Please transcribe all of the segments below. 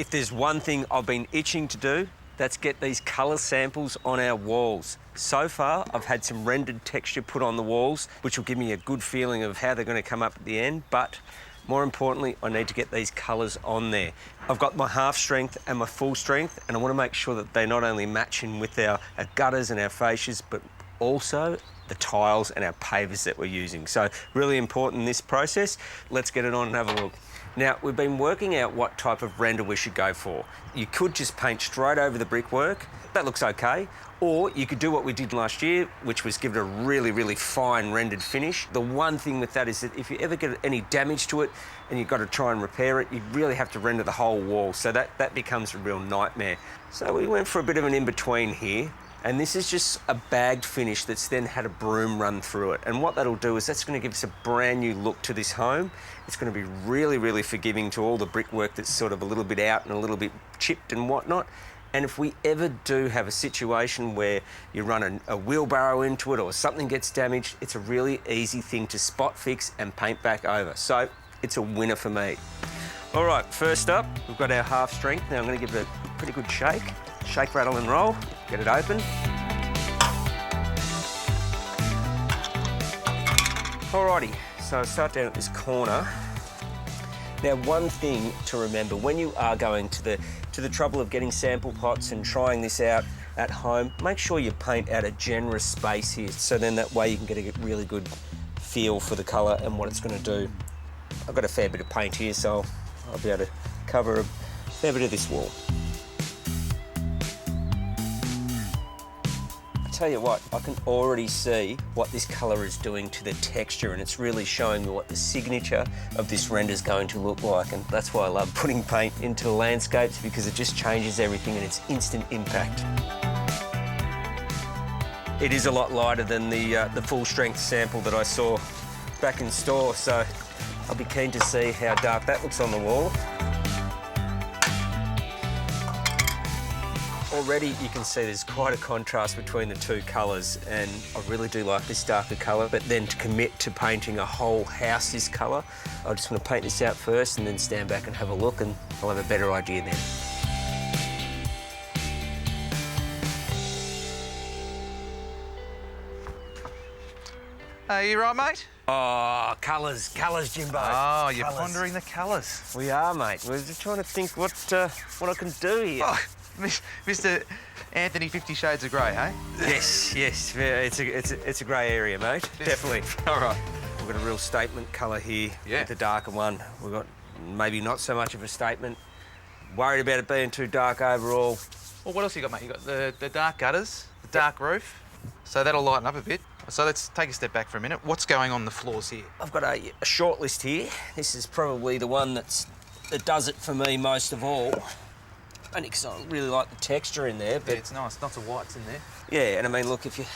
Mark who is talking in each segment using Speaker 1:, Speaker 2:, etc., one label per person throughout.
Speaker 1: If there's one thing I've been itching to do, that's get these colour samples on our walls. So far, I've had some rendered texture put on the walls, which will give me a good feeling of how they're going to come up at the end, but more importantly, I need to get these colours on there. I've got my half strength and my full strength, and I want to make sure that they not only match in with our gutters and our fascias, but also the tiles and our pavers that we're using. So really important in this process. Let's get it on and have a look. Now, we've been working out what type of render we should go for. You could just paint straight over the brickwork. That looks okay. Or you could do what we did last year, which was give it a really, really fine rendered finish. The one thing with that is that if you ever get any damage to it and you've got to try and repair it, you really have to render the whole wall. So that becomes a real nightmare. So we went for a bit of an in-between here. And this is just a bagged finish that's then had a broom run through it. And what that'll do is that's going to give us a brand new look to this home. It's going to be really, really forgiving to all the brickwork that's sort of a little bit out and a little bit chipped and whatnot. And if we ever do have a situation where you run a wheelbarrow into it or something gets damaged, it's a really easy thing to spot fix and paint back over. So it's a winner for me. All right, first up, we've got our half strength. Now I'm going to give it a pretty good shake. Shake, rattle and roll, get it open. Alrighty, so I start down at this corner. Now, one thing to remember, when you are going to the trouble of getting sample pots and trying this out at home, make sure you paint out a generous space here, so then that way you can get a really good feel for the colour and what it's going to do. I've got a fair bit of paint here, so I'll be able to cover a fair bit of this wall. Tell you what, I can already see what this colour is doing to the texture, and it's really showing me what the signature of this render is going to look like, and that's why I love putting paint into landscapes, because it just changes everything and it's instant impact. It is a lot lighter than the full strength sample that I saw back in store, so I'll be keen to see how dark that looks on the wall. Already you can see there's quite a contrast between the two colours, and I really do like this darker colour, but then to commit to painting a whole house this colour, I just want to paint this out first and then stand back and have a look, and I'll have a better idea then.
Speaker 2: You right, mate?
Speaker 1: Oh, colours, Jimbo.
Speaker 2: Oh, you're
Speaker 1: Colours.
Speaker 2: pondering the colours.
Speaker 1: We are, mate. We're just trying to think what I can do here.
Speaker 2: Oh, Mr. Anthony 50 Shades of Grey, eh?
Speaker 1: Yes, yes. It's a grey area, mate. Definitely.
Speaker 2: All right.
Speaker 1: We've got a real statement colour here with the darker one. We've got maybe not so much of a statement. Worried about it being too dark overall.
Speaker 2: Well, what else you got, mate? You got the dark gutters, the dark roof, so that'll lighten up a bit. So let's take a step back for a minute. What's going on the floors here?
Speaker 1: I've got a short list here. This is probably the one that does it for me most of all. Only because I really like the texture in there. But
Speaker 2: yeah, it's nice. Lots of whites in there.
Speaker 1: Yeah, and I mean, look, if you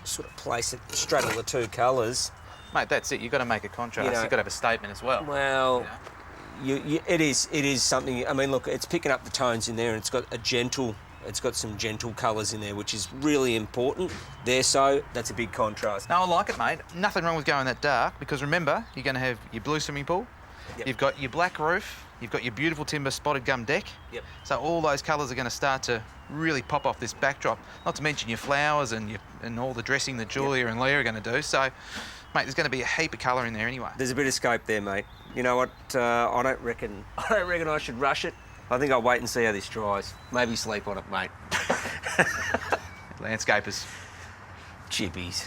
Speaker 1: sort of place it, straddle the two colours.
Speaker 2: Mate, that's it. You've got to make a contrast.
Speaker 1: You know,
Speaker 2: You've got to have a statement as well.
Speaker 1: Well, it is something. I mean, look, it's picking up the tones in there, and it's got some gentle colours in there, which is really important. That's a big contrast.
Speaker 2: No, I like it, mate. Nothing wrong with going that dark, because remember, you're going to have your blue swimming pool, you've got your black roof, you've got your beautiful timber spotted gum deck. Yep. So all those colours are going to start to really pop off this backdrop. Not to mention your flowers and all the dressing that Julia and Leah are going to do. So, mate, there's going to be a heap of colour in there anyway.
Speaker 1: There's a bit of scope there, mate. You know what? I don't reckon I should rush it. I think I'll wait and see how this dries. Maybe sleep on it, mate.
Speaker 2: Landscapers.
Speaker 1: Chippies.